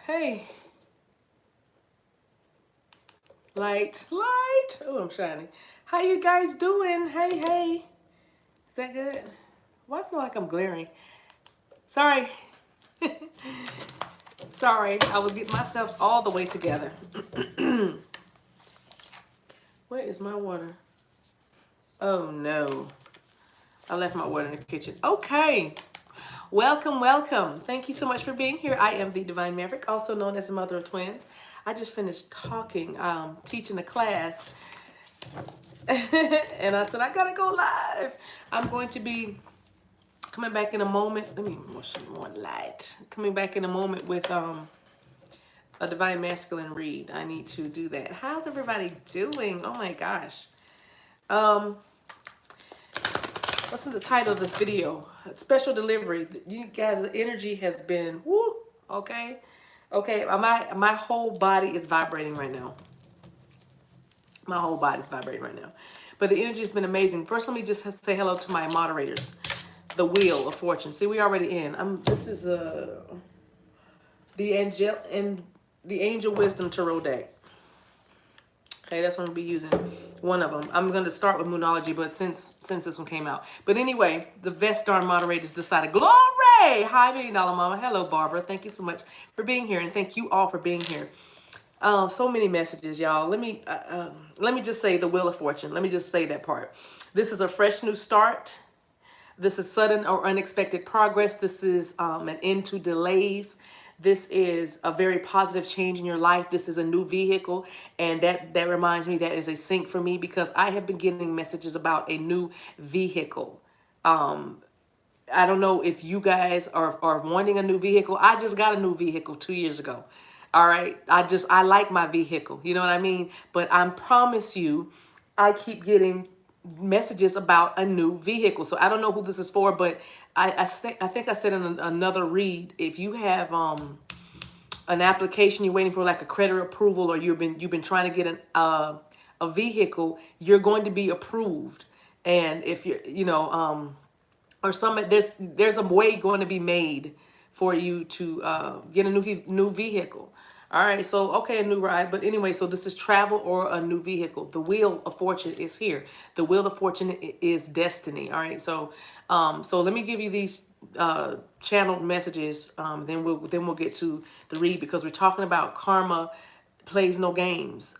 Hey, light. Oh, I'm shining. How you guys doing? Hey. Is that good? Why does it feel like I'm glaring? Sorry. Sorry, I was getting myself all the way together. Where is my water? Oh no. I left my water in the kitchen. Okay. Welcome. Thank you so much for being here. I am the Divine Maverick, also known as the mother of twins. I just finished talking, teaching a class, and I said, I gotta go live. I'm going to be coming back in a moment. Let me more light. Coming back in a moment with a divine masculine read. I need to do that. How's everybody doing? Oh my gosh. What's the title of this video? Special delivery. You guys, the energy has been woo. Okay. My whole body is vibrating right now. My whole body's vibrating right now. But the energy has been amazing. First, let me just say hello to my moderators. The Wheel of Fortune. See, we already in. This is the Angel Wisdom Tarot deck. Okay, that's what I'm gonna be using. One of them. I'm gonna start with Moonology, but since this one came out. But anyway, the best darn moderators decided. Glory! Hi, $1 Million Mama. Hello, Barbara. Thank you so much for being here, and thank you all for being here. So many messages, y'all. Let me just say the Wheel of Fortune. Let me just say that part. This is a fresh new start. This is sudden or unexpected progress. This is an end to delays. This is a very positive change in your life. This is a new vehicle. And that reminds me that is a sync for me because I have been getting messages about a new vehicle. I don't know if you guys are wanting a new vehicle. I just got a new vehicle 2 years ago. All right. I like my vehicle. You know what I mean? But I promise you, I keep getting messages about a new vehicle. So I don't know who this is for, but I think I said in another read, if you have an application you're waiting for like a credit approval, or you've been trying to get a vehicle, you're going to be approved. And if you're or there's a way going to be made for you to get a new vehicle. All right, so okay, a new ride, but anyway, so this is travel or a new vehicle. The Wheel of Fortune is here. The Wheel of Fortune is destiny. All right, so let me give you these channeled messages. Then we'll get to the read because we're talking about karma plays no games.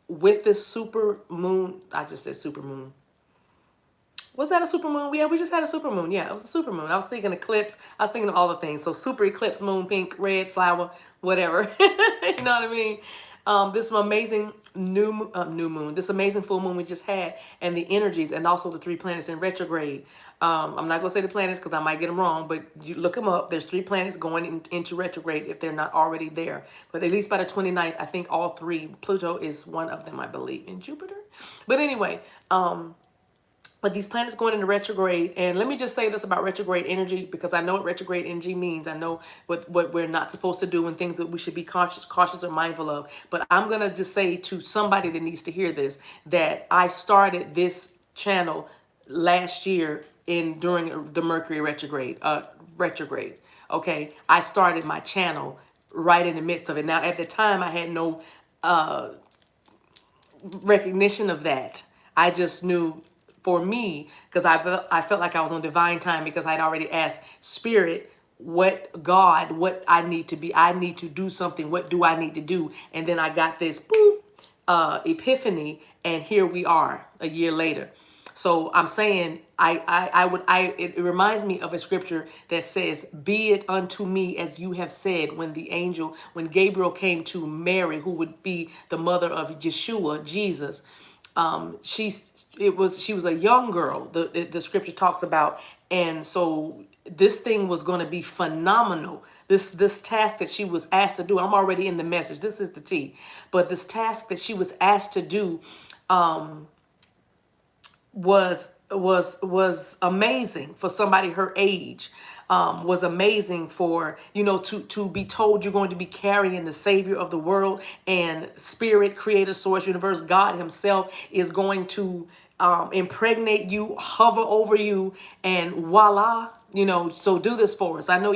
With this super moon, I just said super moon. Was that a super moon? Yeah, we just had a super moon. Yeah, it was a super moon. I was thinking eclipse. I was thinking of all the things. So super eclipse, moon, pink, red, flower, whatever. You know what I mean? This amazing new moon, this amazing full moon we just had, and the energies, and also the 3 planets in retrograde. I'm not going to say the planets because I might get them wrong, but you look them up. There's 3 planets going into retrograde if they're not already there. But at least by the 29th, I think all 3. Pluto is one of them, I believe, and Jupiter. But anyway, but these planets going into retrograde, and let me just say this about retrograde energy, because I know what retrograde energy means. I know what we're not supposed to do and things that we should be cautious or mindful of. But I'm going to just say to somebody that needs to hear this, that I started this channel last year during the Mercury retrograde. Okay, I started my channel right in the midst of it. Now, at the time, I had no recognition of that. I just knew, for me, because I felt like I was on divine time, because I'd already asked Spirit, what I need to be. I need to do something. What do I need to do? And then I got this epiphany, and here we are a year later. So I'm saying it reminds me of a scripture that says, "Be it unto me as you have said." When Gabriel came to Mary, who would be the mother of Yeshua, Jesus, she was a young girl. The scripture talks about, and so this thing was going to be phenomenal. This task that she was asked to do. I'm already in the message. This is the tea, but this task that she was asked to do was amazing for somebody her age. Was amazing for, to be told you're going to be carrying the Savior of the world, and Spirit, Creator, Source, Universe, God Himself is going to impregnate you, hover over you, and voila, so do this for us. I know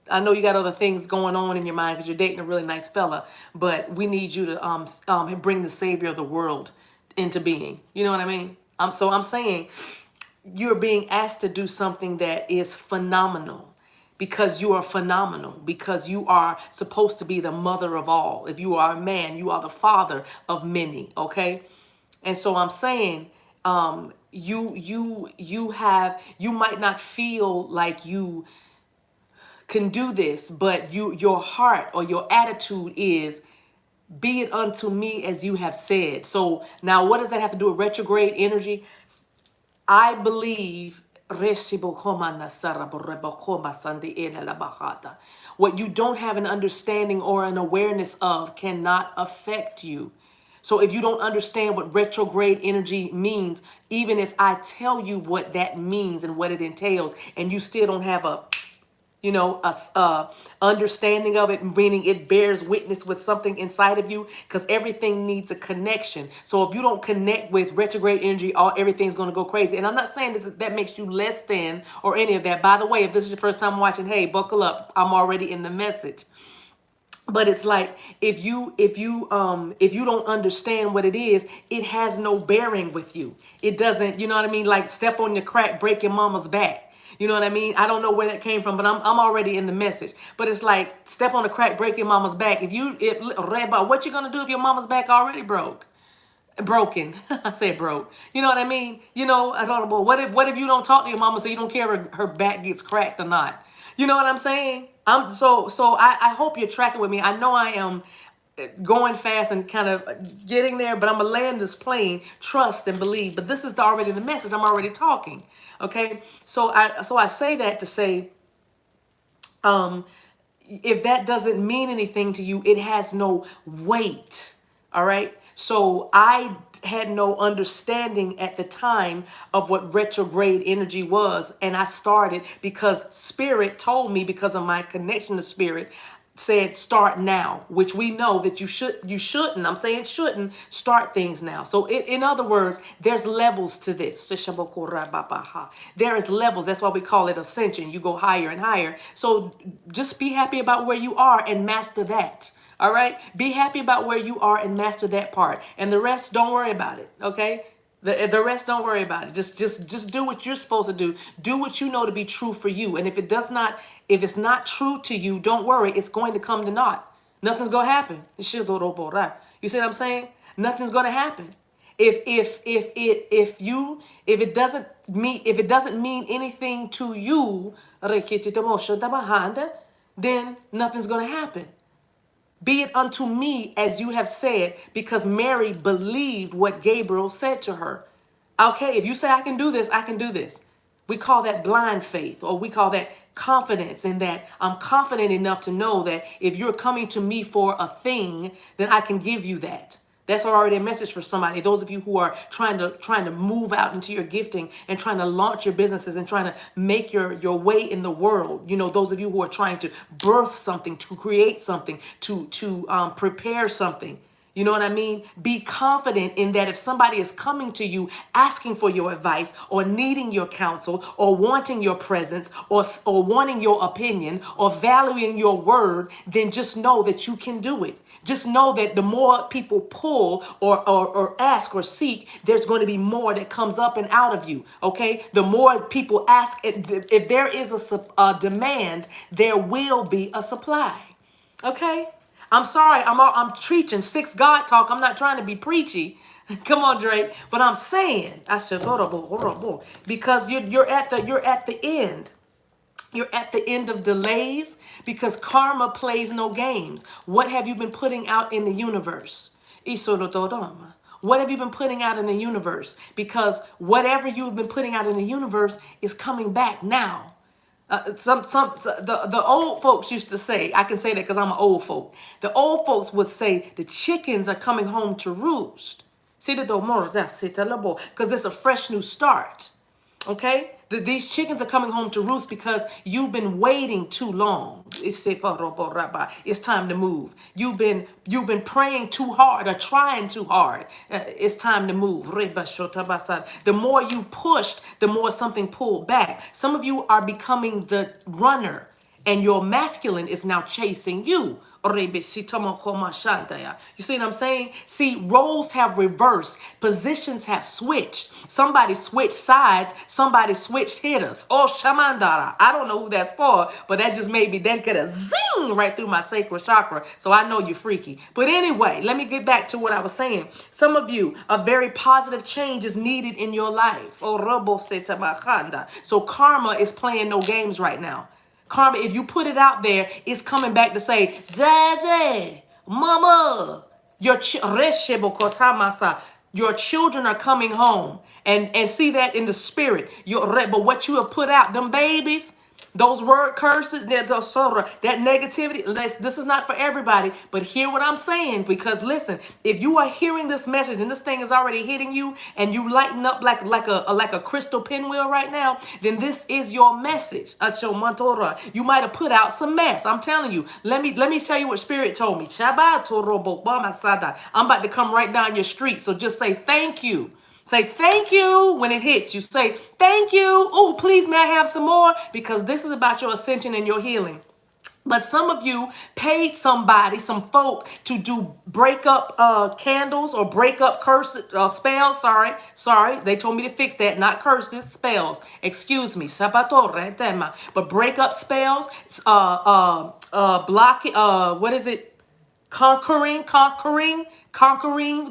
I know you got other things going on in your mind because you're dating a really nice fella, but we need you to bring the savior of the world into being. You know what I mean? I'm saying you're being asked to do something that is phenomenal, because you are phenomenal, because you are supposed to be the mother of all. If you are a man, you are the father of many, okay? And so I'm saying, you might not feel like you can do this, but your heart or your attitude is, be it unto me as you have said. So now what does that have to do with retrograde energy? I believe what you don't have an understanding or an awareness of cannot affect you. So if you don't understand what retrograde energy means, even if I tell you what that means and what it entails, and you still don't have a understanding of it, meaning it bears witness with something inside of you, because everything needs a connection. So if you don't connect with retrograde energy, everything's going to go crazy. And I'm not saying that makes you less than or any of that. By the way, if this is your first time watching, hey, buckle up. I'm already in the message. But it's like, if you don't understand what it is, it has no bearing with you. It doesn't, you know what I mean? Like, step on your crack, break your mama's back. You know what I mean? I don't know where that came from, but I'm already in the message. But it's like, step on the crack, break your mama's back. Reba, what you gonna do if your mama's back already broken? I said broke. You know what I mean? I thought about, what if you don't talk to your mama, so you don't care if her back gets cracked or not? You know what I'm saying? I hope you're tracking with me. I know I am going fast and kind of getting there, but I'm gonna land this plane, trust and believe. But this is already the message. I'm already talking. Okay. So I say that to say, if that doesn't mean anything to you, it has no weight. All right. So I had no understanding at the time of what retrograde energy was. And I started because Spirit told me, because of my connection to Spirit, said start now, which we know that you shouldn't, I'm saying shouldn't start things now. So in other words, there's levels to this. There is levels. That's why we call it ascension. You go higher and higher. So just be happy about where you are and master that. All right. Be happy about where you are and master that part. And the rest, don't worry about it. Okay. The rest, don't worry about it. Just do what you're supposed to do. Do what you know to be true for you. And if it's not true to you, don't worry. It's going to come to naught. Nothing's going to happen. You see what I'm saying? Nothing's going to happen. If it doesn't mean anything to you, then nothing's going to happen. Be it unto me as you have said, because Mary believed what Gabriel said to her. Okay, if you say I can do this, I can do this. We call that blind faith, or we call that confidence, in that I'm confident enough to know that if you're coming to me for a thing, then I can give you that. That's already a message for somebody. Those of you who are trying to move out into your gifting and trying to launch your businesses and trying to make your way in the world. Those of you who are trying to birth something, to create something, to prepare something. You know what I mean? Be confident in that if somebody is coming to you asking for your advice, or needing your counsel, or wanting your presence, or wanting your opinion, or valuing your word, then just know that you can do it. Just know that the more people pull or ask or seek, there's going to be more that comes up and out of you. Okay? The more people ask, if there is a demand, there will be a supply. Okay? I'm sorry, I'm preaching 6 God talk. I'm not trying to be preachy. Come on, Drake. But I'm saying, I said, horrible, because you're at the end. You're at the end of delays, because karma plays no games. What have you been putting out in the universe? What have you been putting out in the universe? Because whatever you've been putting out in the universe is coming back now. The old folks used to say, I can say that because I'm an old folk. The old folks would say the chickens are coming home to roost. See the because it's a fresh new start. Okay? These chickens are coming home to roost because you've been waiting too long. It's time to move. You've been praying too hard or trying too hard. It's time to move. The more you pushed, the more something pulled back. Some of you are becoming the runner, and your masculine is now chasing you. You see what I'm saying? See, roles have reversed. Positions have switched. Somebody switched sides. Somebody switched hitters. Oh, Shamandara. I don't know who that's for, but that just made me then get a zing right through my sacral chakra. So I know you're freaky. But anyway, let me get back to what I was saying. Some of you, a very positive change is needed in your life. Oh, Robo Setabachanda. So karma is playing no games right now. Karma, if you put it out there, it's coming back to say, Daddy, Mama, your children are coming home. And see that in the spirit. But what you have put out, them babies, those word curses, that negativity, this is not for everybody, but hear what I'm saying, because listen, if you are hearing this message and this thing is already hitting you and you lighten up like a crystal pinwheel right now, then this is your message. You might have put out some mess. I'm telling you. Let me tell you what Spirit told me. I'm about to come right down your street, so just say thank you. Say thank you when it hits you. Say thank you. Oh, please, may I have some more? Because this is about your ascension and your healing. But some of you paid somebody, some folk, to do break up candles or break up curses, spells. Sorry. They told me to fix that, not curses, spells. Excuse me. But break up spells, block it, what is it? Conquering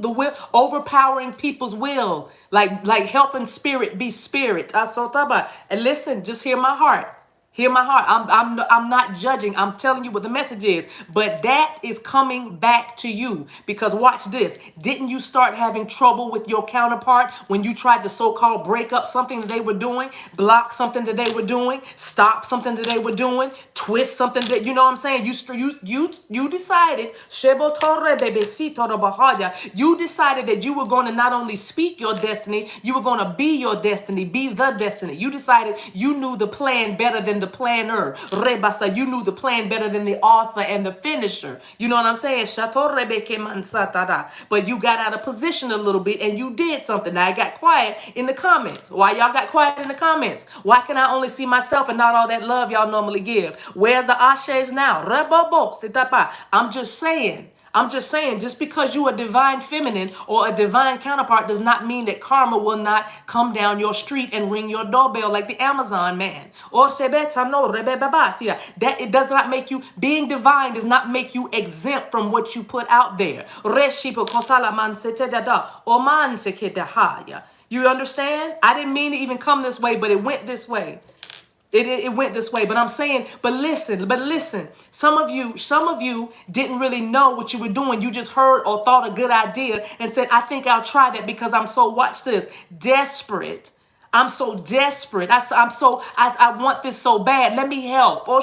the will, overpowering people's will, like helping spirit be spirit. And listen, just hear my heart. Hear my heart. I'm not judging. I'm telling you what the message is. But that is coming back to you. Because watch this. Didn't you start having trouble with your counterpart when you tried to so-called break up something that they were doing, block something that they were doing, stop something that they were doing, twist something that, you know what I'm saying? You decided, you decided that you were going to not only speak your destiny, you were going to be your destiny, be the destiny. You decided you knew the plan better than the planner. Rebasa, you knew the plan better than the author and the finisher. You know what I'm saying? But you got out of position a little bit and you did something. Now I got quiet in the comments. Why y'all got quiet in the comments? Why can I only see myself and not all that love y'all normally give? Where's the ashes now? I'm just saying, just because you are divine feminine or a divine counterpart does not mean that karma will not come down your street and ring your doorbell like the Amazon man. Or that it does not make you, being divine does not make you exempt from what you put out there. You understand? I didn't mean to even come this way, but it went this way. It went this way, but I'm saying, but listen, some of you didn't really know what you were doing. You just heard or thought a good idea and said, I think I'll try that because I'm so, watch this, desperate. I'm so desperate. I want this so bad. Let me help. Oh,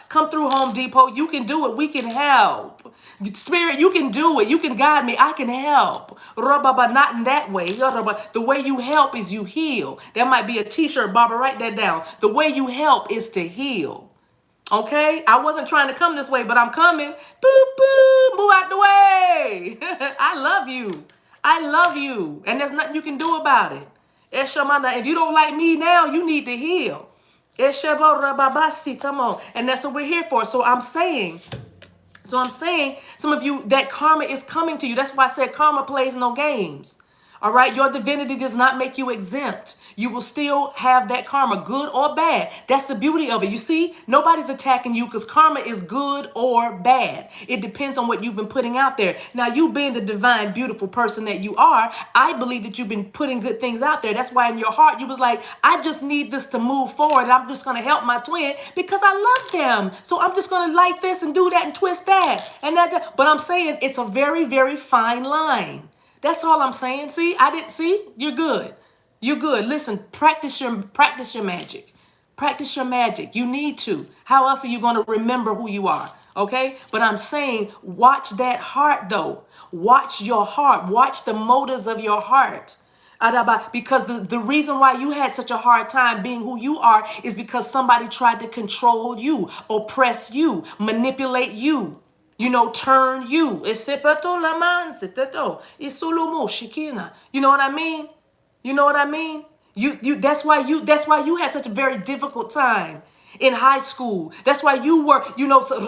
come through Home Depot. You can do it. We can help. Spirit, you can do it. You can guide me. I can help. But not in that way. The way you help is you heal. That might be a t-shirt, Barbara. Write that down. The way you help is to heal. Okay? I wasn't trying to come this way, but I'm coming. Boop, boop. Move out the way. I love you. I love you. And there's nothing you can do about it. If you don't like me now, you need to heal. And that's what we're here for. So I'm saying, some of you, that karma is coming to you. That's why I said karma plays no games. All right, your divinity does not make you exempt. You will still have that karma, good or bad. That's the beauty of it. You see, nobody's attacking you because karma is good or bad. It depends on what you've been putting out there. Now, you being the divine, beautiful person that you are, I believe that you've been putting good things out there. That's why in your heart, you was like, I just need this to move forward. And I'm just going to help my twin because I love them. So I'm just going to like this and do that and twist that. But I'm saying it's a very, very fine line. That's all I'm saying. See, you're good. You're good. Listen, practice your magic. Practice your magic. You need to. How else are you going to remember who you are? Okay? But I'm saying, watch that heart though. Watch your heart. Watch the motives of your heart. Because the reason why you had such a hard time being who you are is because somebody tried to control you, oppress you, manipulate you, turn you. You know what I mean? You know what I mean? That's why you had such a very difficult time in high school. That's why you were,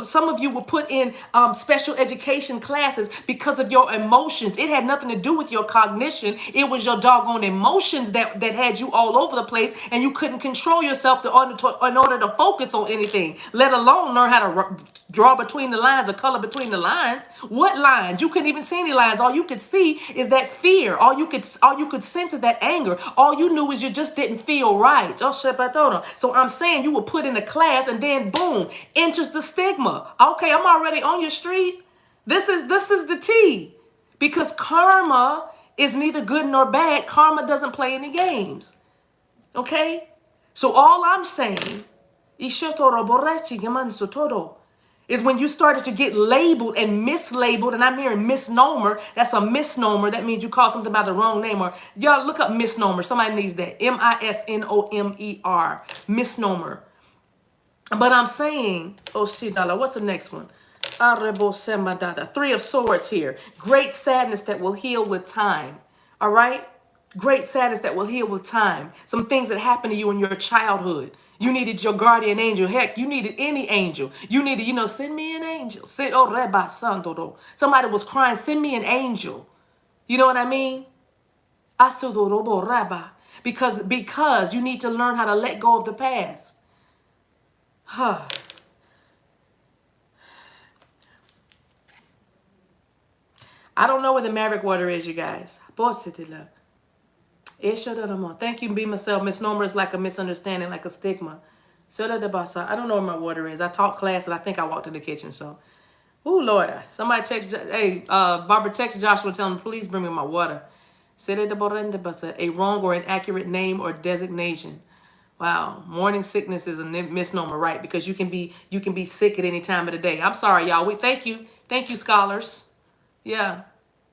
some of you were put in special education classes because of your emotions. It had nothing to do with your cognition. It was your doggone emotions that had you all over the place, and you couldn't control yourself in order to focus on anything, let alone learn how to draw between the lines or color between the lines. What lines? You couldn't even see any lines. All you could see is that fear. All you could sense is that anger. All you knew is you just didn't feel right. Oh, so I'm saying you were put in a class, and then boom, enters the stigma. Okay, I'm already on your street. This is the tea. Because karma is neither good nor bad. Karma doesn't play any games. Okay? So all I'm saying is when you started to get labeled and mislabeled, and I'm hearing misnomer. That's a misnomer. That means you call something by the wrong name. Or y'all look up misnomer. Somebody needs that. MISNOMER. Misnomer. But I'm saying, oh shit, what's the next one? Three of Swords here. Great sadness that will heal with time. All right? Great sadness that will heal with time. Some things that happened to you in your childhood. You needed your guardian angel. Heck, you needed any angel. You needed, send me an angel. Somebody was crying, send me an angel. You know what I mean? Because you need to learn how to let go of the past. I don't know where the Maverick water is, you guys. Thank you, be myself. Misnomer is like a misunderstanding, like a stigma. I don't know where my water is. I taught class and I think I walked in the kitchen. So, ooh, Lord. Somebody text, Barbara text Joshua, tell him, please bring me my water. A wrong or inaccurate name or designation. Wow, morning sickness is a misnomer, right? Because you can be sick at any time of the day. I'm sorry, y'all. Thank you, scholars. Yeah.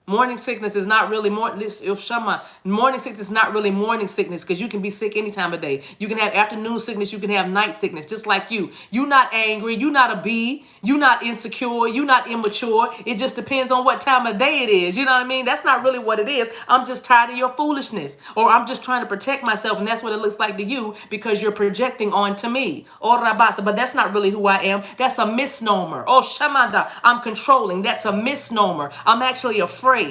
Morning sickness is not really morning sickness is not really morning sickness, because you can be sick any time of day. You can have afternoon sickness, you can have night sickness, just like you. You're not angry, you're not a bee, you're not insecure, you're not immature. It just depends on what time of day it is. You know what I mean? That's not really what it is. I'm just tired of your foolishness, or I'm just trying to protect myself, and that's what it looks like to you because you're projecting onto me. Or rabasa, but that's not really who I am. That's a misnomer. Oh shamanda, I'm controlling. That's a misnomer. I'm actually afraid. I'm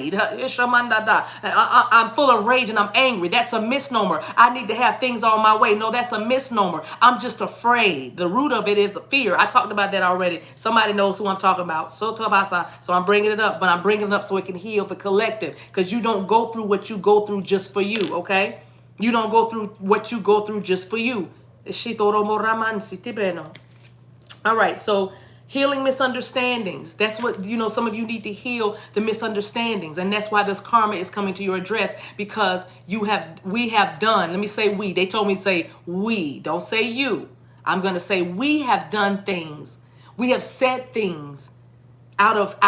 full of rage and I'm angry. That's a misnomer. I need to have things on my way. No, that's a misnomer. I'm just afraid. The root of it is fear. I talked about that already. Somebody knows who I'm talking about. So I'm bringing it up, but I'm bringing it up so it can heal the collective, because you don't go through what you go through just for you, okay? You don't go through what you go through just for you. All right, so healing misunderstandings. That's what, some of you need to heal the misunderstandings. And that's why this karma is coming to your address, because we have done, let me say we. They told me to say we. Don't say you. I'm going to say we have done things. We have said things out of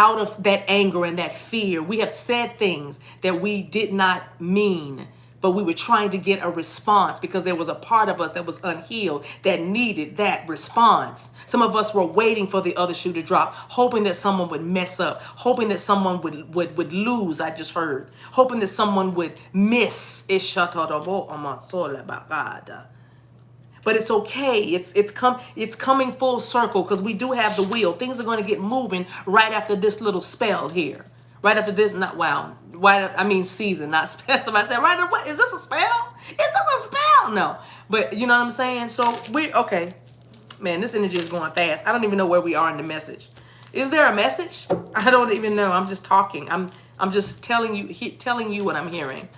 that anger and that fear. We have said things that we did not mean, but we were trying to get a response because there was a part of us that was unhealed that needed that response. Some of us were waiting for the other shoe to drop, hoping that someone would mess up, hoping that someone would lose, I just heard, hoping that someone would miss. But it's okay. It's coming full circle, because we do have the wheel. Things are going to get moving right after this little spell here. Right after this, season, not spell. Somebody said, right after what? Is this a spell? Is this a spell? No. But you know what I'm saying? So okay. Man, this energy is going fast. I don't even know where we are in the message. Is there a message? I don't even know. I'm just talking. I'm just telling you what I'm hearing.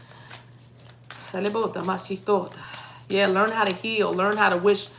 Yeah, learn how to heal. Learn how to wish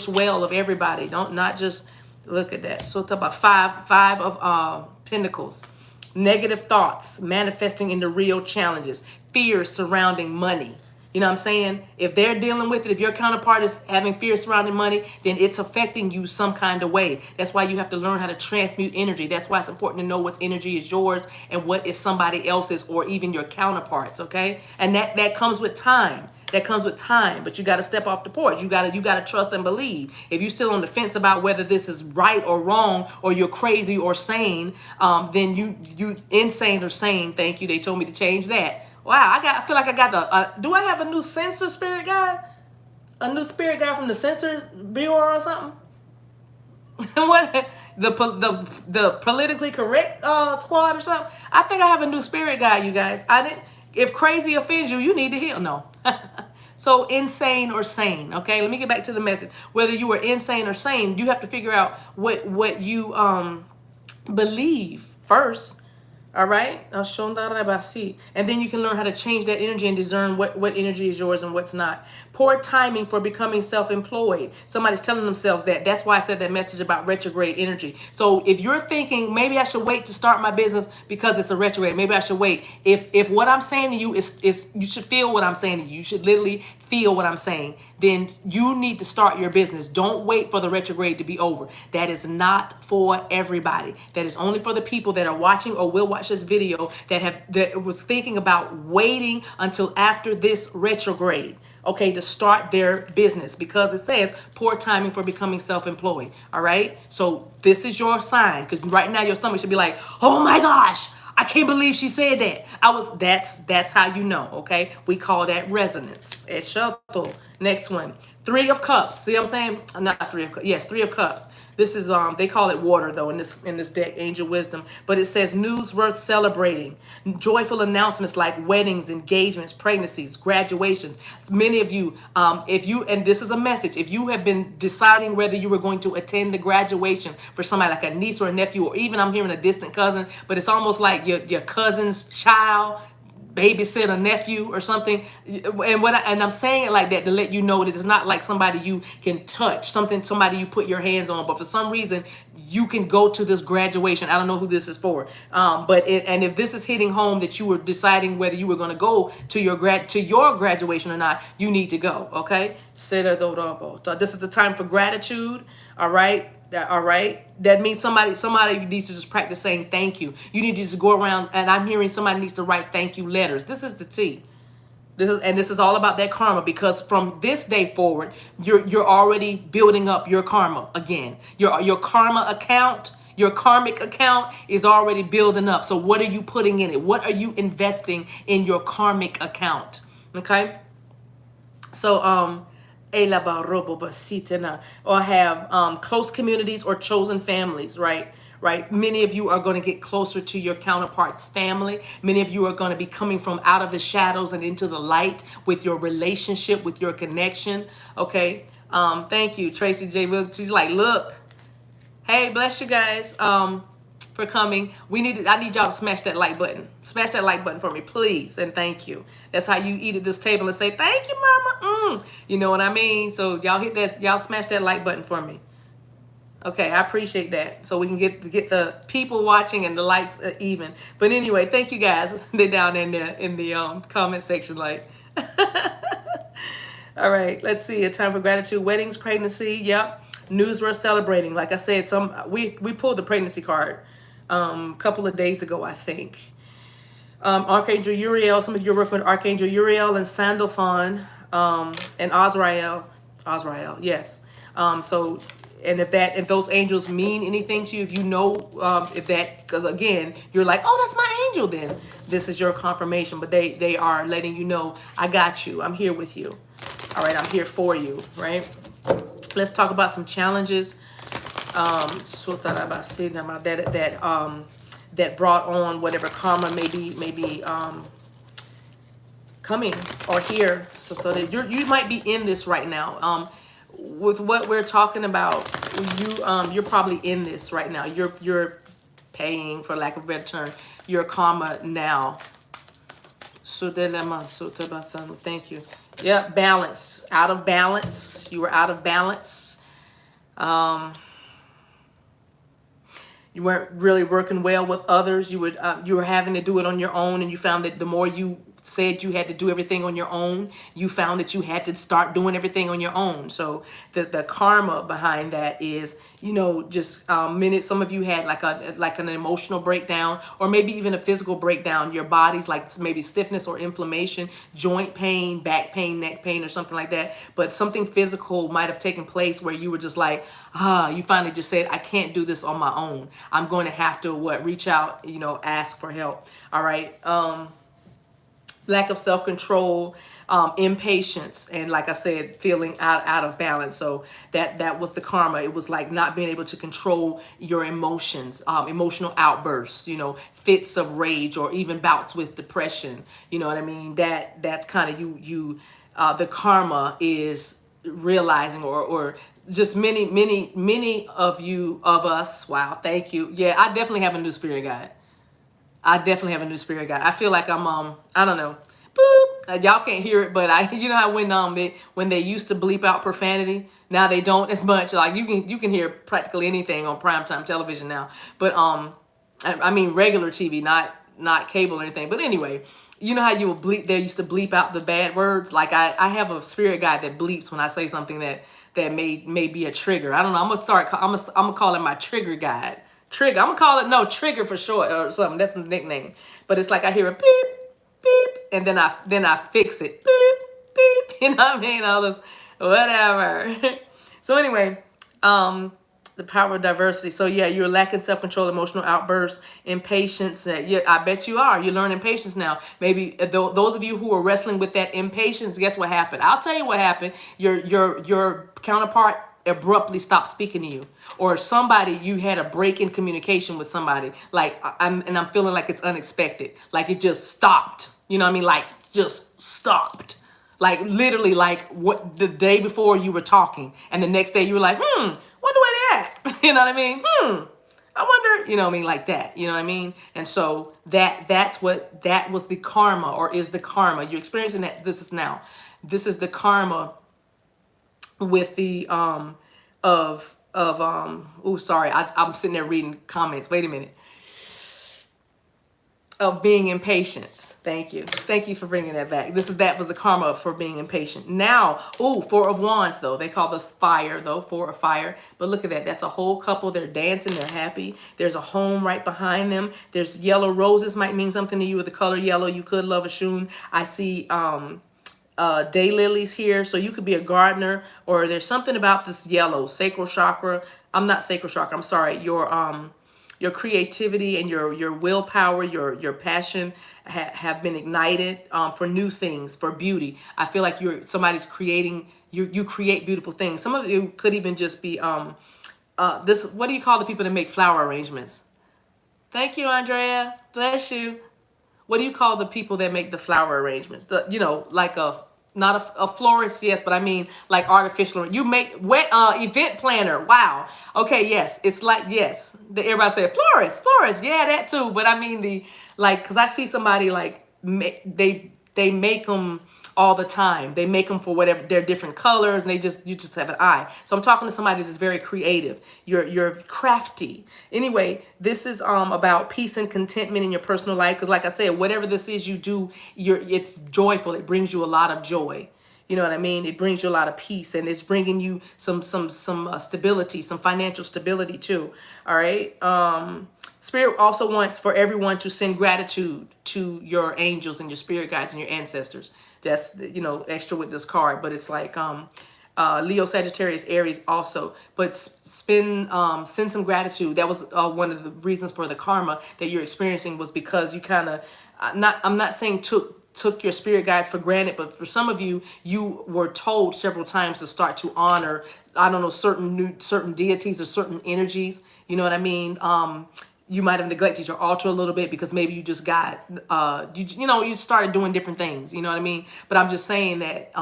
well of everybody. Not just look at that. So talk about five of Pentacles. Negative thoughts manifesting into real challenges. Fears surrounding money. You know what I'm saying? If they're dealing with it, if your counterpart is having fear surrounding money, then it's affecting you some kind of way. That's why you have to learn how to transmute energy. That's why it's important to know what energy is yours and what is somebody else's or even your counterparts, okay? And that comes with time. That comes with time, but you got to step off the porch. You got to trust and believe. If you're still on the fence about whether this is right or wrong, or you're crazy or sane, then you insane or sane. Thank you. They told me to change that. Wow, I feel like I got the. Do I have a new censor spirit guy? A new spirit guy from the censors bureau or something? What the politically correct squad or something? I think I have a new spirit guy, you guys. I didn't. If crazy offends you, you need to heal. No. So insane or sane. Okay, let me get back to the message. Whether you are insane or sane, you have to figure out what you believe first. All right. And then you can learn how to change that energy and discern what energy is yours and what's not. Poor timing for becoming self-employed. Somebody's telling themselves that. That's why I said that message about retrograde energy. So if you're thinking, maybe I should wait to start my business because it's a retrograde, maybe I should wait. If what I'm saying to you is you should feel what I'm saying to you. You should literally feel what I'm saying. Then you need to start your business. Don't wait for the retrograde to be over. That is not for everybody. That is only for the people that are watching or will watch this video that was thinking about waiting until after this retrograde, okay, to start their business, because it says poor timing for becoming self-employed. All right. So this is your sign, because right now your stomach should be like, oh my gosh, I can't believe she said that. That's how you know, okay? We call that resonance. Eshato. Next one. 3 of Cups. See what I'm saying? Not 3 of Cups. Yes, 3 of Cups. This is they call it water though in this deck, Angel Wisdom. But it says news worth celebrating. Joyful announcements like weddings, engagements, pregnancies, graduations. Many of you, and this is a message, if you have been deciding whether you were going to attend the graduation for somebody like a niece or a nephew, or even I'm hearing a distant cousin, but it's almost like your cousin's child babysit a nephew or something, and I'm saying it like that to let you know that it's not like somebody you can touch, somebody you put your hands on, but for some reason you can go to this graduation. I don't know who this is for, and if this is hitting home that you were deciding whether you were going to go to your graduation or not, you need to go. Okay, so this is the time for gratitude. All right. All right. That means somebody needs to just practice saying thank you. You need to just go around, and I'm hearing somebody needs to write thank you letters. This is the T. This is all about that karma, because from this day forward, you're already building up your karma again. Your karma account, your karmic account is already building up. So what are you putting in it? What are you investing in your karmic account? Okay. So or have close communities or chosen families, right? Many of you are going to get closer to your counterpart's family. Many of you are going to be coming from out of the shadows and into the light with your relationship, with your connection. Okay. Thank you, Tracy J. Williams. She's like, look, hey, bless you guys for coming. I need y'all to smash that like button. Smash that like button for me, please, and thank you. That's how you eat at this table and say, thank you, mama. You know what I mean? So y'all hit that, y'all smash that like button for me. Okay, I appreciate that. So we can get the people watching and the likes even. But anyway, thank you guys. They're down in there in the comment section like. All right, let's see. A time for gratitude, weddings, pregnancy. Yep. News worth celebrating. Like I said, we pulled the pregnancy card a couple of days ago, I think. Archangel Uriel. Some of you are working with Archangel Uriel and Sandalphon and Azrael. Yes. So, and if those angels mean anything to you, if you know because again you're like, oh, that's my angel, then this is your confirmation. But they are letting you know, I got you. I'm here with you. All right, I'm here for you. Right. Let's talk about some challenges that brought on whatever karma may be coming or here. So you might be in this right now. With what we're talking about, you're probably in this right now. You're paying, for lack of a better term, your karma now. Thank you. Yeah, balance. Out of balance. You were out of balance. You weren't really working well with others. You were having to do it on your own, and you found that the more you said you had to do everything on your own, you found that you had to start doing everything on your own. So the karma behind that is, you know, just minutes. Some of you had like an emotional breakdown, or maybe even a physical breakdown. Your body's like maybe stiffness or inflammation, joint pain, back pain, neck pain, or something like that. But something physical might have taken place where you were just like, you finally just said, I can't do this on my own. I'm going to have to reach out, you know, ask for help. All right. Lack of self-control, impatience, and like I said, feeling out of balance. So that was the karma. It was like not being able to control your emotions, emotional outbursts, you know, fits of rage, or even bouts with depression. You know what I mean? That's kind of the karma is realizing, or just many of us. Wow, thank you. Yeah, I definitely have a new spirit guide. I definitely have a new spirit guide. I feel like I'm I don't know. Boop. Y'all can't hear it, but you know how when they used to bleep out profanity, now they don't as much. Like you can hear practically anything on primetime television now. But I mean regular TV, not cable or anything. But anyway, you know how you would bleep, they used to bleep out the bad words? Like I have a spirit guide that bleeps when I say something that may be a trigger. I don't know. I'm gonna call it my trigger guide. Trigger. I'm gonna call it trigger for short or something. That's the nickname. But it's like I hear a beep, beep, and then I fix it. Beep, beep. You know what I mean? All this whatever. So anyway, the power of diversity. So yeah, you're lacking self-control, emotional outbursts, impatience. Yeah, I bet you are. You're learning patience now. Maybe those of you who are wrestling with that impatience, guess what happened? I'll tell you what happened. Your counterpart abruptly stopped speaking to you, or somebody, you had a break in communication with somebody, like I'm feeling like it's unexpected, like it just stopped, you know what I mean, like just stopped, like literally, like what the day before you were talking and the next day you were like, wonder where they at. You know what I mean? I wonder, you know what I mean, like that, you know what I mean? And so that was the karma, or is the karma you're experiencing. That this is the karma with the I'm sitting there reading comments. Wait a minute. Of being impatient. Thank you for bringing that back. That was the karma for being impatient. Now, Four of Wands though. They call this fire though, Four of Fire. But look at that. That's a whole couple. They're dancing. They're happy. There's a home right behind them. There's yellow roses. Might mean something to you with the color yellow. You could love a shun. I see daylilies here, so you could be a gardener, or there's something about this yellow sacral chakra. I'm not sacral chakra. I'm sorry. Your creativity and your willpower, your passion have been ignited for new things, for beauty. I feel like somebody's creating. You create beautiful things. Some of you could even just be this. What do you call the people that make flower arrangements? Thank you, Andrea. Bless you. What do you call the people that make the flower arrangements? Like not a florist, yes, but I mean like artificial. You make event planner. Wow. Okay, yes. It's like, yes. Everybody say florist. Yeah, that too. But I mean because I see somebody like they make them all the time. They make them for whatever, they're different colors, and you just have an eye. So I'm talking to somebody that's very creative. You're crafty. Anyway, this is about peace and contentment in your personal life, because like I said, whatever this is you do, it's joyful. It brings you a lot of joy. You know what I mean? It brings you a lot of peace, and it's bringing you some stability, some financial stability too. All right. Spirit also wants for everyone to send gratitude to your angels and your spirit guides and your ancestors. That's, extra with this card, but it's like Leo, Sagittarius, Aries also. But send some gratitude. That was one of the reasons for the karma that you're experiencing, was because you kind of, I'm not saying took your spirit guides for granted, but for some of you, you were told several times to start to honor, I don't know, certain deities or certain energies. You know what I mean? You might have neglected your altar a little bit because maybe you just got, you started doing different things, you know what I mean? But I'm just saying that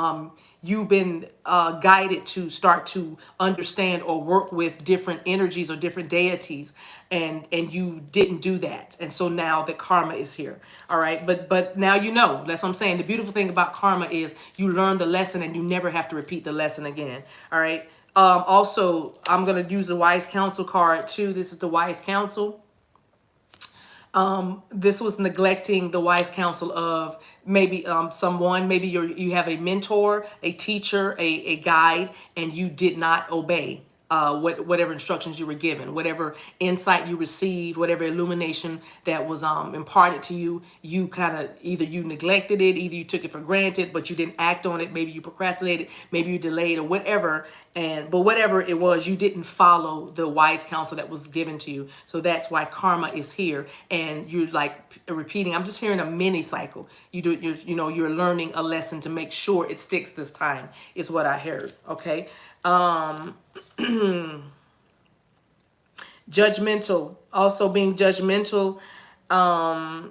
you've been guided to start to understand or work with different energies or different deities, and you didn't do that. And so now the karma is here, all right? But now that's what I'm saying. The beautiful thing about karma is you learn the lesson and you never have to repeat the lesson again, all right? Also, I'm going to use the Wise Counsel card too. This is the Wise Counsel. This was neglecting the wise counsel of maybe someone, maybe you have a mentor, a teacher, a guide, and you did not obey whatever instructions you were given, whatever insight you received, whatever illumination that was imparted to you. You kind of either you neglected it, either you took it for granted, but you didn't act on it. Maybe you procrastinated, maybe you delayed, or whatever. But whatever it was, you didn't follow the wise counsel that was given to you. So that's why karma is here, and you're like repeating. I'm just hearing a mini cycle. You're learning a lesson to make sure it sticks this time. Is what I heard. Okay. Judgmental, also being judgmental, and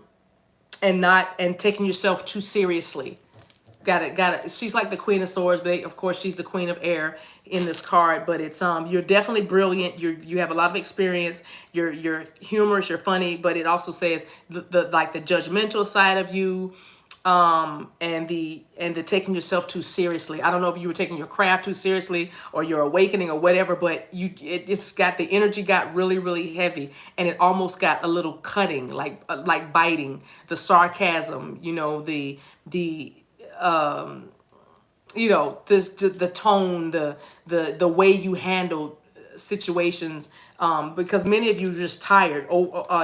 taking yourself too seriously. Got it. She's like the Queen of Swords, but of course she's the Queen of Air in this card. But it's you're definitely brilliant. You have a lot of experience. You're humorous. You're funny. But it also says the like the judgmental side of you, and the taking yourself too seriously. I don't know if you were taking your craft too seriously or your awakening or whatever, but it's got the energy got really heavy, and it almost got a little cutting, like biting. The sarcasm, the tone, the way you handle situations, because many of you are just tired,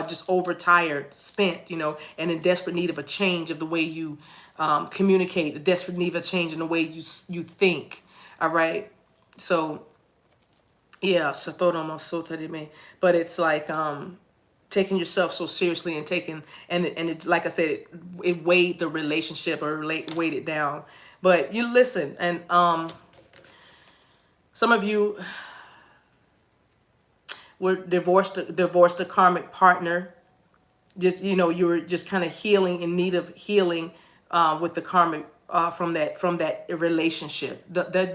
just overtired, spent, and in desperate need of a change of the way you communicate, a desperate need of a change in the way you think. All right, so yeah, but it's like taking yourself so seriously and it, like I said, it weighed the relationship or weighed it down. But you listen, and some of you were divorced a karmic partner. Just you were just kind of healing, in need of healing, with the karmic, from that relationship.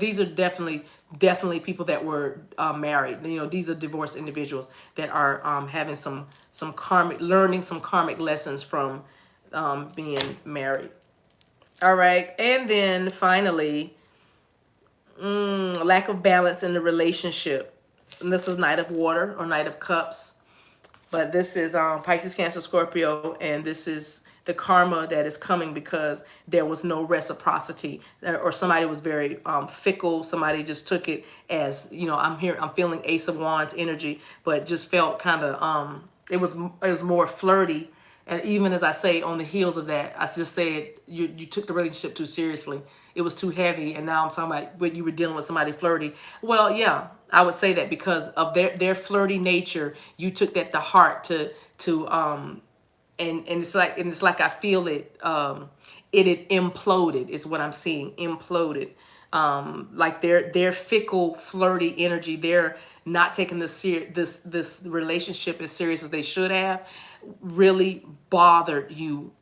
These are definitely people that were married. These are divorced individuals that are having some karmic, learning some karmic lessons from being married. All right, and then finally, lack of balance in the relationship. And this is Knight of Water or Knight of Cups. But this is Pisces, Cancer, Scorpio, and this is the karma that is coming because there was no reciprocity, or somebody was very fickle. Somebody just took it as, I'm feeling Ace of Wands energy, but just felt kind of it was more flirty. And even as I say, on the heels of that, I just said you took the relationship too seriously. It was too heavy, and now I'm talking about when you were dealing with somebody flirty. Well, yeah, I would say that because of their flirty nature, you took that to heart and it's like I feel it. It had imploded is what I'm seeing. Imploded. Like their fickle, flirty energy. They're not taking this relationship as serious as they should have. Really bothered you.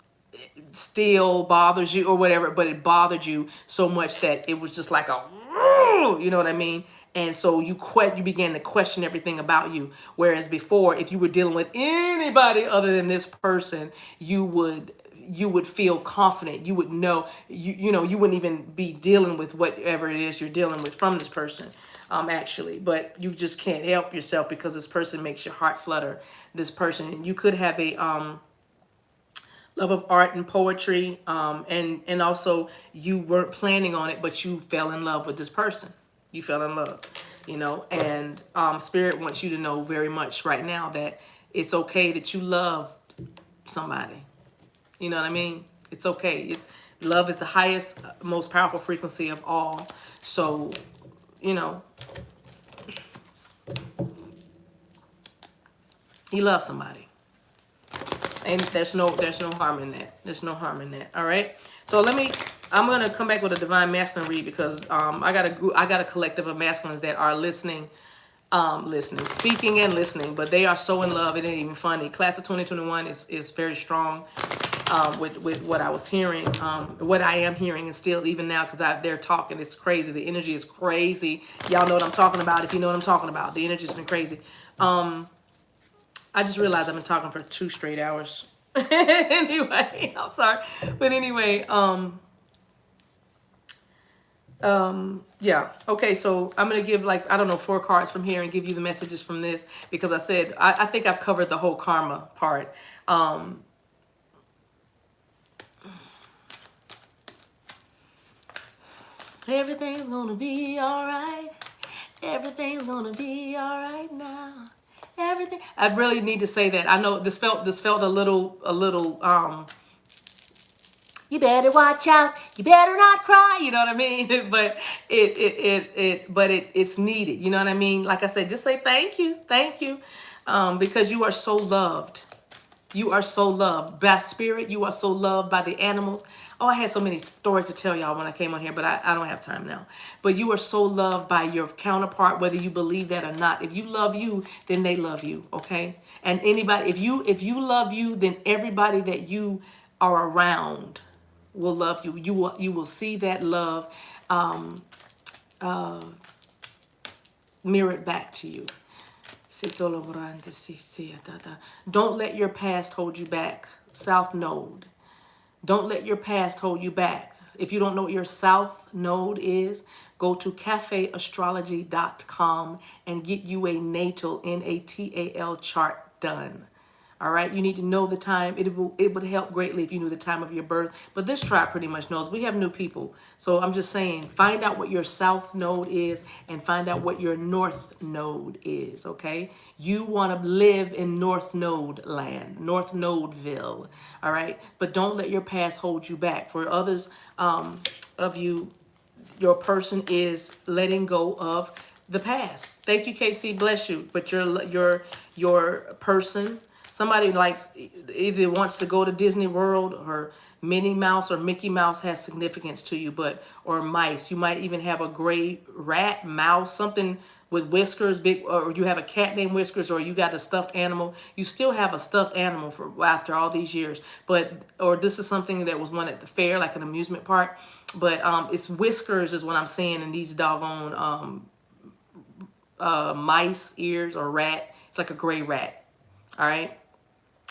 Still bothers you or whatever, but it bothered you so much that it was just like you know what I mean? And so you began to question everything about you. Whereas before, if you were dealing with anybody other than this person, you would feel confident. You would know, you wouldn't even be dealing with whatever it is you're dealing with from this person, actually. But you just can't help yourself because this person makes your heart flutter. This person, you could have a love of art and poetry, and also you weren't planning on it, but you fell in love with this person. You fell in love, and Spirit wants you to know very much right now that it's okay that you love somebody. You know what I mean? It's okay. Love is the highest, most powerful frequency of all. So, you love somebody. And there's no harm in that. There's no harm in that. All right. So I'm gonna come back with a divine masculine read because I got a collective of masculines that are listening, speaking and listening, but they are so in love. It ain't even funny. Class of 2021 is very strong with what I was hearing, what I am hearing, and still even now because they're talking. It's crazy. The energy is crazy. Y'all know what I'm talking about. If you know what I'm talking about, the energy's been crazy. I just realized I've been talking for 2 straight hours. Anyway, I'm sorry. But anyway, Yeah. Okay, so I'm gonna give, like, I don't know, 4 cards from here and give you the messages from this, because I said I think I've covered the whole karma part. Everything's gonna be all right. Everything's gonna be all right now. Everything. I really need to say that. I know this felt a little. You better watch out. You better not cry. You know what I mean? But it's needed. You know what I mean? Like I said, just say thank you, because you are so loved. You are so loved by spirit. You are so loved by the animals. Oh, I had so many stories to tell y'all when I came on here, but I don't have time now. But you are so loved by your counterpart, whether you believe that or not. If you love you, then they love you, okay? And anybody, if you love you, then everybody that you are around will love you. You will see that love mirrored back to you. Don't let your past hold you back. South Node. Don't let your past hold you back. If you don't know what your South Node is, go to cafeastrology.com and get you a natal, Natal chart done. All right, you need to know the time. It would help greatly if you knew the time of your birth. But this tribe pretty much knows. We have new people. So I'm just saying, find out what your South Node is and find out what your North Node is, okay? You want to live in North Node land, North Nodeville, all right? But don't let your past hold you back. For others of you, your person is letting go of the past. Thank you, KC. Bless you. But your person, somebody likes, either wants to go to Disney World, or Minnie Mouse or Mickey Mouse has significance to you, or mice. You might even have a gray rat, mouse, something with whiskers, big, or you have a cat named Whiskers, or you got a stuffed animal. You still have a stuffed animal for after all these years, or this is something that was one at the fair, like an amusement park. But it's Whiskers is what I'm saying, in these doggone mice ears, or rat. It's like a gray rat. All right.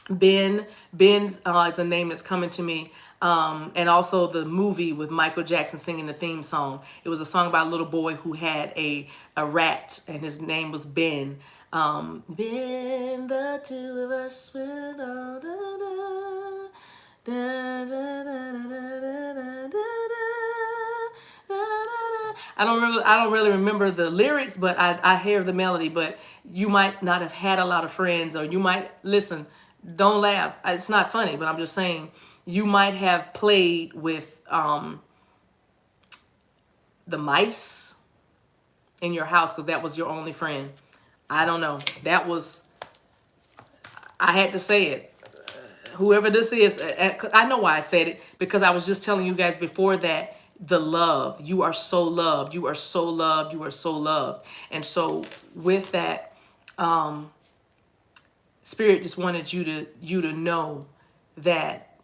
Ben is a name that's coming to me. And also the movie with Michael Jackson singing the theme song. It was a song about a little boy who had a rat, and his name was Ben. Ben, the two of us went on, da, da, da, da, da, da, da, da, da. I don't really remember the lyrics, but I hear the melody. But you might not have had a lot of friends, or you might listen. Don't laugh. It's not funny, but I'm just saying you might have played with the mice in your house because that was your only friend. I don't know. I had to say it. Whoever this is, I know why I said it, because I was just telling you guys before that the love. You are so loved. You are so loved. You are so loved. And so with that, Spirit just wanted you to know that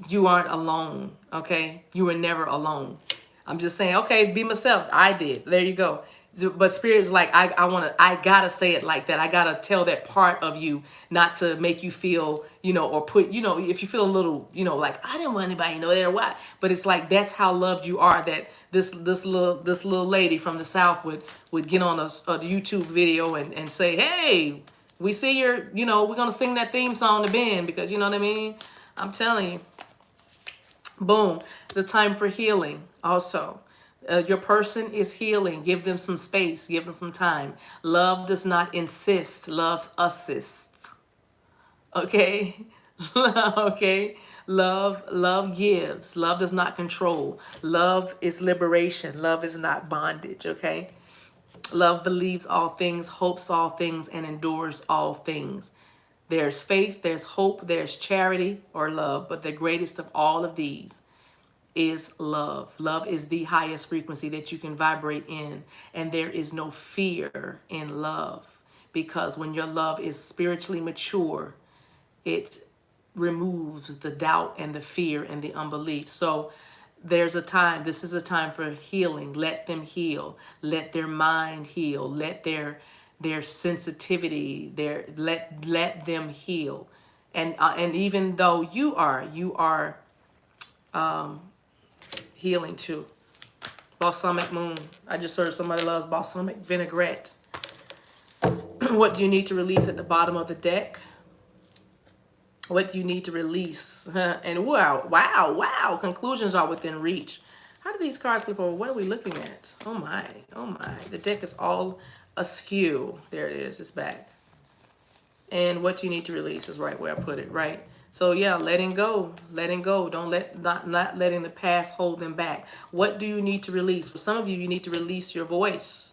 you aren't alone, okay? You were never alone. I'm just saying, okay, be myself. I did. There you go. But Spirit's like, I gotta say it like that. I gotta tell that part of you, not to make you feel, or put, if you feel a little, like, I didn't want anybody to know that or what. But it's like, that's how loved you are, that this little lady from the South would get on a YouTube video and say, hey, we see we're gonna sing that theme song to Ben, because you know what I mean? I'm telling you. Boom. The time for healing also. Your person is healing. Give them some space. Give them some time. Love does not insist. Love assists. Okay? Okay? Love gives. Love does not control. Love is liberation. Love is not bondage. Okay? Love believes all things, hopes all things, and endures all things. There's faith, there's hope, there's charity or love, but the greatest of all of these is love. Love is the highest frequency that you can vibrate in, and there is no fear in love, because when your love is spiritually mature, it removes the doubt and the fear and the unbelief. So there's a time, this is a time for healing. Let them heal. Let their mind heal. Let their sensitivity, let them heal. And even though you are healing too. Balsamic moon. I just heard somebody loves balsamic vinaigrette. What do you need to release at the bottom of the deck? What do you need to release? And wow. Conclusions are within reach. How do these cards flip over? What are we looking at? Oh my. The deck is all askew. There it is. It's back. And what you need to release is right where I put it, right? So yeah, letting go. Don't not letting the past hold them back. What do you need to release? For some of you, you need to release your voice.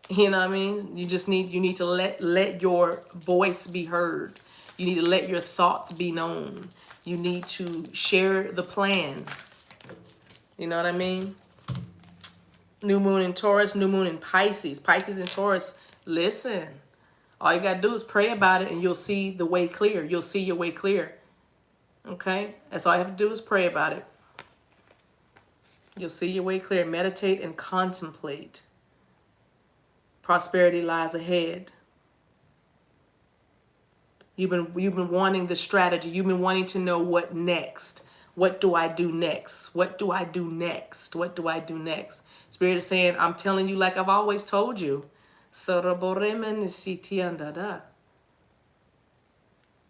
You know what I mean? You need to let your voice be heard. You need to let your thoughts be known. You need to share the plan. You know what I mean? New moon in Taurus, new moon in Pisces. Pisces and Taurus, listen. All you got to do is pray about it and you'll see the way clear. You'll see your way clear. Okay? That's all you have to do is pray about it. You'll see your way clear. Meditate and contemplate. Prosperity lies ahead. You've been wanting the strategy. You've been wanting to know what next. What do I do next? What do I do next? What do I do next? Spirit is saying, I'm telling you like I've always told you.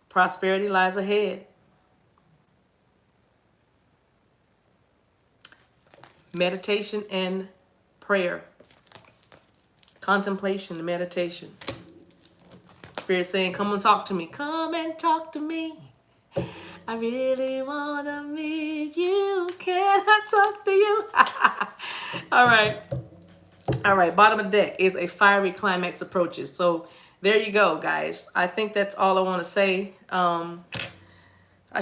Prosperity lies ahead. Meditation and prayer. Contemplation and meditation. Spirit saying, come and talk to me. Come and talk to me. I really want to meet you. Can I talk to you? All right. Bottom of the deck is a fiery climax approaches. So there you go, guys. I think that's all I want to say. I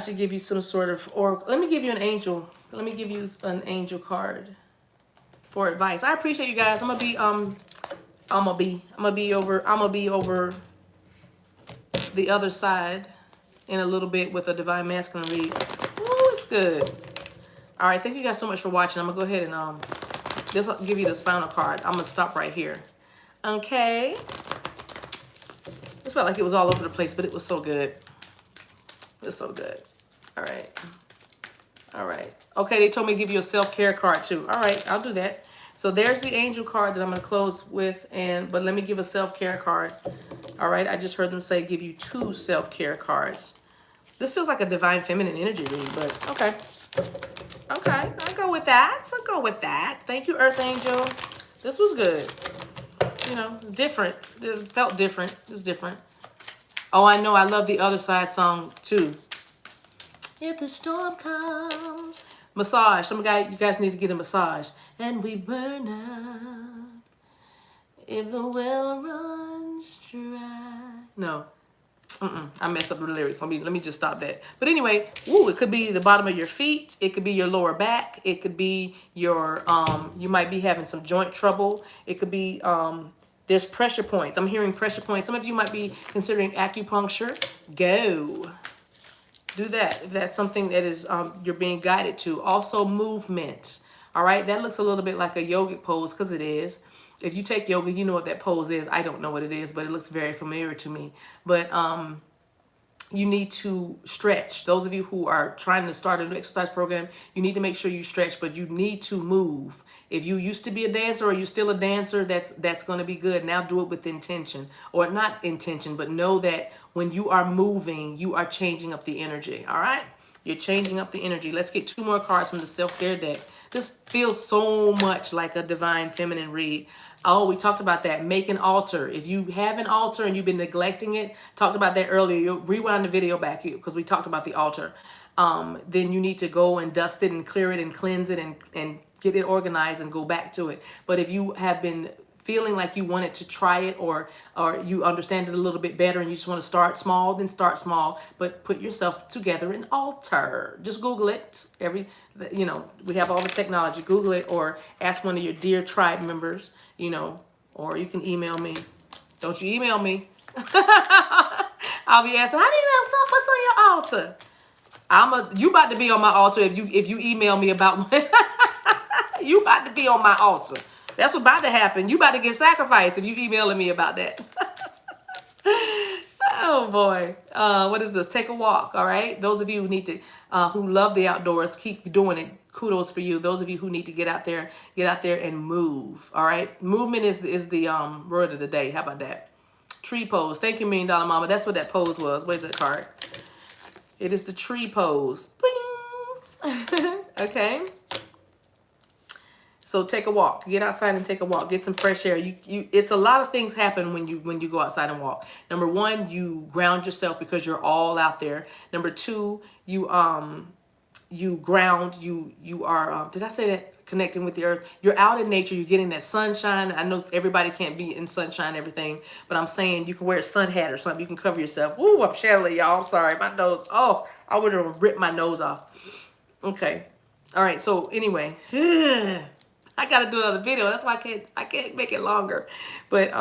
should give you some sort of oracle. Let me give you an angel. Let me give you an angel card for advice. I appreciate you guys. I'm gonna be over the other side in a little bit with a divine masculine read. Oh, it's good. All right, thank you guys so much for watching. I'm gonna go ahead and just give you this final card. I'm gonna stop right here. Okay. This felt like it was all over the place, but it was so good. It was so good. All right. Okay, they told me to give you a self-care card too. All right, I'll do that. So there's the angel card that I'm gonna close with, but let me give a self-care card. All right, I just heard them say give you 2 self-care cards. This feels like a divine feminine energy read, but okay. Okay, I'll go with that. Thank you, Earth Angel. This was good. You know, it's different. It felt different. It's different. Oh, I know. I love the other side song too. If the storm comes. Massage. You guys need to get a massage. And we burn up. If the well runs dry. No. I messed up the lyrics. Let me just stop that. But anyway, it could be the bottom of your feet. It could be your lower back. It could be your, you might be having some joint trouble. It could be, there's pressure points. I'm hearing pressure points. Some of you might be considering acupuncture. Go. Do that if that's something that is you're being guided to. Also movement. All right, that looks a little bit like a yogic pose because it is. If you take yoga, you know what that pose is. I don't know what it is, but it looks very familiar to me. But you need to stretch. Those of you who are trying to start a new exercise program, you need to make sure you stretch, but you need to move. If you used to be a dancer or you're still a dancer, that's going to be good. Now do it with intention, or not intention, but know that when you are moving, you are changing up the energy. All right? You're changing up the energy. Let's get 2 more cards from the self-care deck. This feels so much like a divine feminine read. Oh, we talked about that. Make an altar. If you have an altar and you've been neglecting it, talked about that earlier. You'll rewind the video back here because we talked about the altar. Then you need to go and dust it and clear it and cleanse it and get it organized and go back to it. But if you have been feeling like you wanted to try it or you understand it a little bit better and you just want to start small, then start small, but put yourself together an altar. Just Google it. We have all the technology. Google it or ask one of your dear tribe members, or you can email me. Don't you email me. I'll be asking, how do you know what's on your altar? You about to be on my altar if you email me about you about to be on my altar. That's what's about to happen. You about to get sacrificed if you emailing me about that. Oh boy. What is this? Take a walk. All right. Those of you who need to, who love the outdoors, keep doing it. kudos for you. Those of you who need to get out there and move. All right. Movement is the word of the day. How about that? Tree pose. Thank you, $1 Million Mama. That's what that pose was. Where's that card? It is the tree pose. Bing. Okay. So take a walk. Get outside and take a walk. Get some fresh air. It's a lot of things happen when you go outside and walk. Number one, you ground yourself because you're all out there. Number two, you ground. You are. Did I say that? Connecting with the earth. You're out in nature. You're getting that sunshine. I know everybody can't be in sunshine, everything, but I'm saying you can wear a sun hat or something. You can cover yourself. Ooh, I'm shadowing y'all. I'm sorry, my nose. Oh, I would have ripped my nose off. Okay. All right. So anyway. I gotta do another video. That's why I can't make it longer. But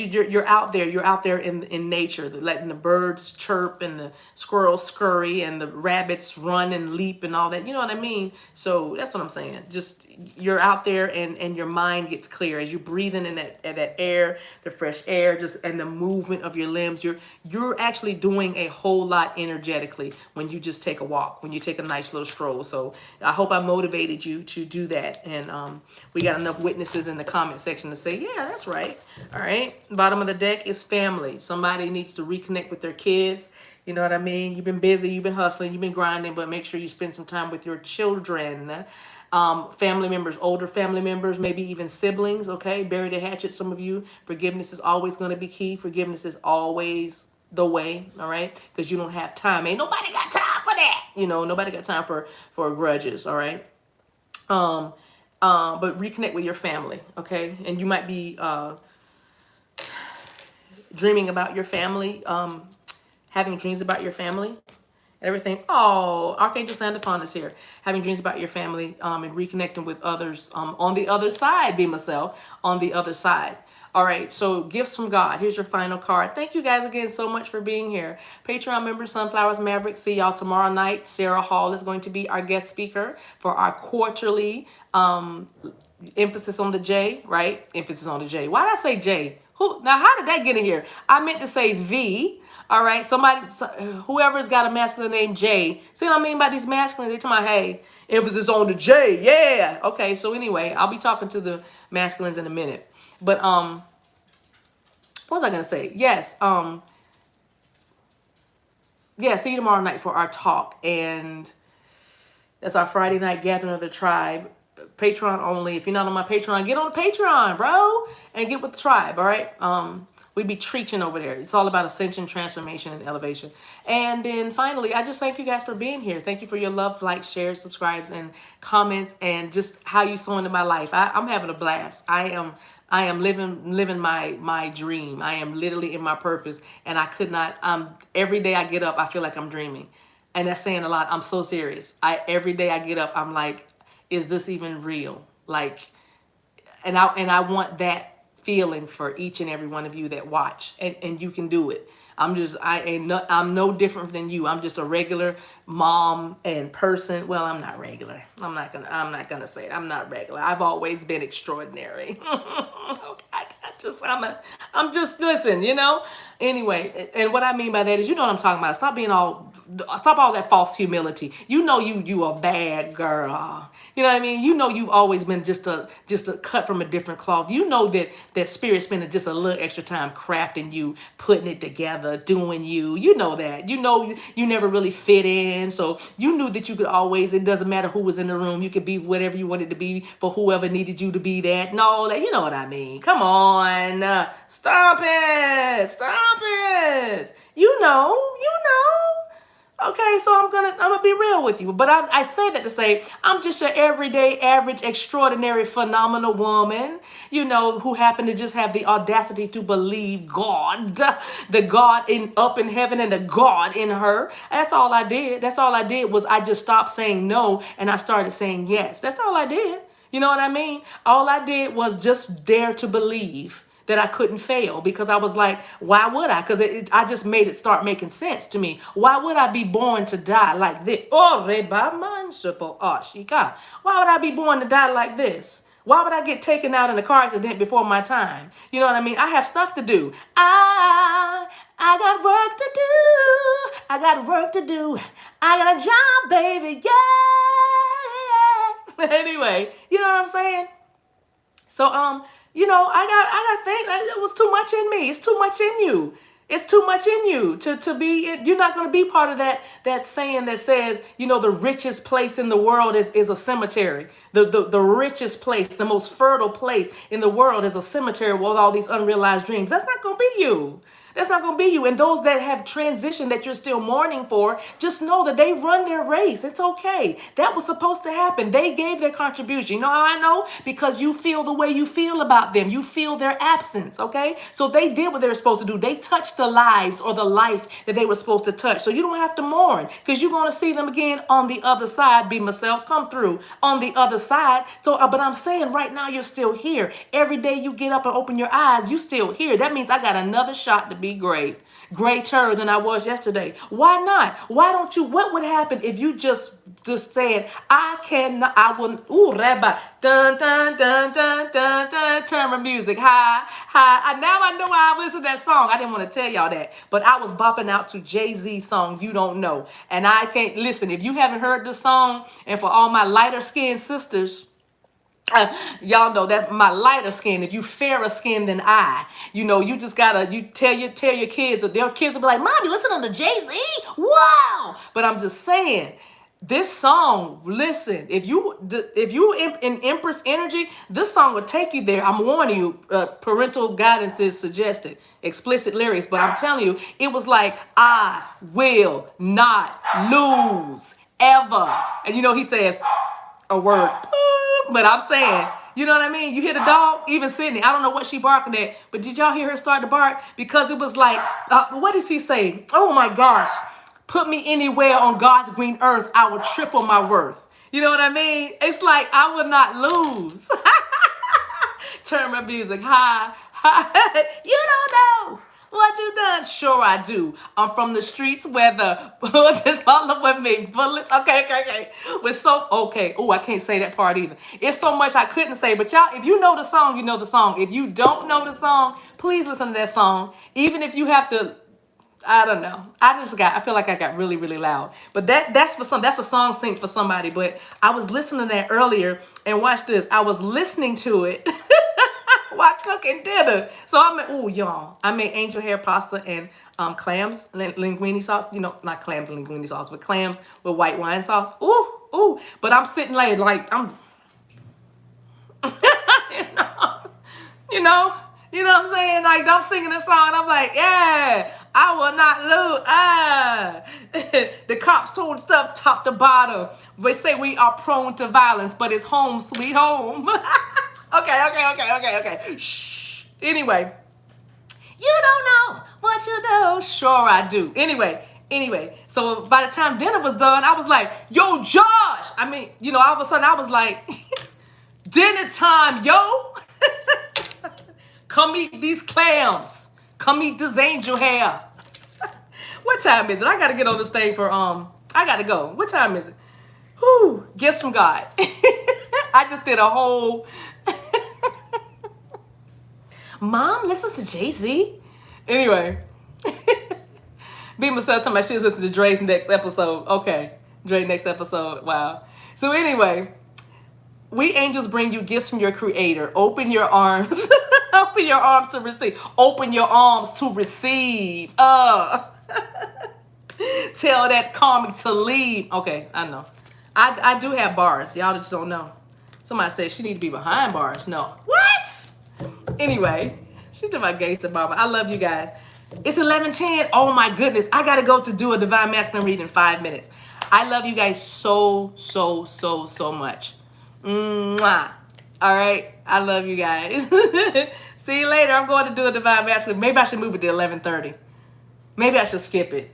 you're out there. You're out there in nature, letting the birds chirp and the squirrels scurry and the rabbits run and leap and all that. You know what I mean? So that's what I'm saying. Just you're out there and your mind gets clear as you're breathing in that air, the fresh air, just and the movement of your limbs. You're actually doing a whole lot energetically when you just take a walk, when you take a nice little stroll. So I hope I motivated you to do that. And we got enough witnesses in the comment section to say, yeah, that's right. All right. Bottom of the deck is family. Somebody needs to reconnect with their kids. You know what I mean? You've been busy, you've been hustling, you've been grinding, but make sure you spend some time with your children. Family members, older family members, maybe even siblings, okay? Bury the hatchet, some of you. Forgiveness is always going to be key. Forgiveness is always the way, all right? Because you don't have time. Ain't nobody got time for that. You know, nobody got time for grudges, all right? But reconnect with your family, okay? And you might be dreaming about your family, having dreams about your family and everything. Oh, Archangel Sandafon is here. Having dreams about your family and reconnecting with others on the other side, be myself, on the other side. All right, so gifts from God. Here's your final card. Thank you guys again so much for being here. Patreon members, Sunflowers Maverick. See y'all tomorrow night. Sarah Hall is going to be our guest speaker for our quarterly emphasis on the J, right? Emphasis on the J. Why did I say J? Now, how did that get in here? I meant to say V. All right, whoever's got a masculine name J. See what I mean by these masculines? They talking about, hey, emphasis on the J. Yeah. Okay, so anyway, I'll be talking to the masculines in a minute. But what was I gonna say? Yes. Yeah. See you tomorrow night for our talk, and that's our Friday night gathering of the tribe. Patreon only. If you're not on my Patreon, get on the Patreon, bro, and get with the tribe. All right. We be treaching over there. It's all about ascension, transformation, and elevation. And then finally, I just thank you guys for being here. Thank you for your love, likes, shares, subscribes, and comments, and just how you sow into my life. I'm having a blast. I am living my dream. I am literally in my purpose, and I could not. Every day I get up, I feel like I'm dreaming, and that's saying a lot. I'm so serious. Every day I get up, I'm like, is this even real? Like, and I want that feeling for each and every one of you that watch, and you can do it. I'm no different than you. I'm just a regular mom and person. Well, I'm not regular. I'm not gonna say it. I'm not regular. I've always been extraordinary. I'm just listen, you know. Anyway, and what I mean by that is, you know what I'm talking about. Stop all that false humility. You know you a bad girl. You know what I mean? You know you've always been just a cut from a different cloth. You know that spirit spending just a little extra time crafting you, putting it together, doing you. You know that. You know you never really fit in. So you knew that you could always, it doesn't matter who was in the room, you could be whatever you wanted to be for whoever needed you to be that and all that. You know what I mean? Come on. Stop it. Stop it. You know. Okay, so I'm gonna be real with you, but I say that to say I'm just your everyday, average, extraordinary, phenomenal woman, you know, who happened to just have the audacity to believe God, the God up in heaven and the God in her. That's all I did. That's all I did was I just stopped saying no and I started saying yes. That's all I did. You know what I mean? All I did was just dare to believe that I couldn't fail, because I was like, why would I? Because I just made it start making sense to me. Why would I be born to die like this? Why would I be born to die like this? Why would I get taken out in a car accident before my time? You know what I mean? I have stuff to do. I got work to do. I got work to do. I got a job, baby. Yeah. Anyway, you know what I'm saying? So I got things. It was too much in me. It's too much in you. It's too much in you to be. You're not going to be part of that saying that says, the richest place in the world is a cemetery. The richest place, the most fertile place in the world is a cemetery with all these unrealized dreams. That's not going to be you. That's not going to be you. And those that have transitioned that you're still mourning for, just know that they run their race. It's okay. That was supposed to happen. They gave their contribution. You know how I know? Because you feel the way you feel about them. You feel their absence, okay? So they did what they were supposed to do. They touched the lives or the life that they were supposed to touch. So you don't have to mourn because you're going to see them again on the other side. Be myself, come through on the other side. So, but I'm saying right now you're still here. Every day you get up and open your eyes, you still here. That means I got another shot to be greater than I was yesterday. Why not? Why don't you? What would happen if you just said, I cannot, I will, rabbi, dun, dun, dun, dun, dun, dun, turn my music high, high. Now I know why I listened to that song. I didn't want to tell y'all that, but I was bopping out to Jay-Z's song, You Don't Know. And I can't, listen, if you haven't heard this song, and for all my lighter skinned sisters, y'all know that my lighter skin, if you fairer skin than I, you just gotta, you tell your kids, or their kids will be like, Mom, you listening to Jay-Z? Wow. But I'm just saying, this song, listen, if you in Empress energy, this song will take you there. I'm warning you, parental guidance is suggested, explicit lyrics, but I'm telling you, it was like, I will not lose ever. And he says a word, but I'm saying, you know what I mean? You hear the dog, even Sydney, I don't know what she barking at, but did y'all hear her start to bark? Because it was like, what does he say? Oh my gosh. Put me anywhere on God's green earth, I will triple my worth. You know what I mean? It's like, I will not lose. Turn my music high, high. You don't know what you done. Sure I do. I'm from the streets where the bullets all with me. Bullets. Okay. Okay. Oh, I can't say that part either. It's so much I couldn't say. But y'all, if you know the song, you know the song. If you don't know the song, please listen to that song. Even if you have to, I don't know. I feel like I got really, really loud. But that's a song sync for somebody. But I was listening to that earlier, and watch this. I was listening to it while cooking dinner. So I made angel hair pasta and clams, linguine sauce. Not clams and linguine sauce, but clams with white wine sauce. Ooh. But I'm sitting like I'm, you know what I'm saying? Like, I'm singing this song, I'm like, yeah, I will not lose. The cops told stuff top to bottom. They say we are prone to violence, but it's home sweet home. Okay. Shh. Anyway, you don't know what you do. Sure I do. Anyway, so by the time dinner was done, I was like, yo, Josh. I mean, all of a sudden I was like, dinner time, yo. Come eat these clams. Come eat this angel hair. What time is it? I gotta get on this thing for I gotta go. What time is it? Whew, gifts from God. I just did a whole Mom listens to Jay-Z. Anyway. Be myself talking about she was listening to Dre's next episode. Okay. Dre next episode. Wow. So anyway, we angels bring you gifts from your creator. Open your arms. Open your arms to receive. Open your arms to receive. Tell that karmic to leave. Okay, I know. I do have bars. Y'all just don't know. Somebody said she need to be behind bars. No. What? Anyway, she did my gangster mama. I love you guys. It's 11:10. Oh my goodness. I got to go to do a Divine Masculine reading in 5 minutes. I love you guys so much. Mwah. All right. I love you guys. See you later. I'm going to do a Divine Masculine. Maybe I should move it to 11:30. Maybe I should skip it.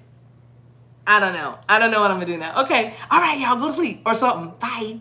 I don't know. I don't know what I'm going to do now. Okay. All right, y'all. Go to sleep or something. Bye.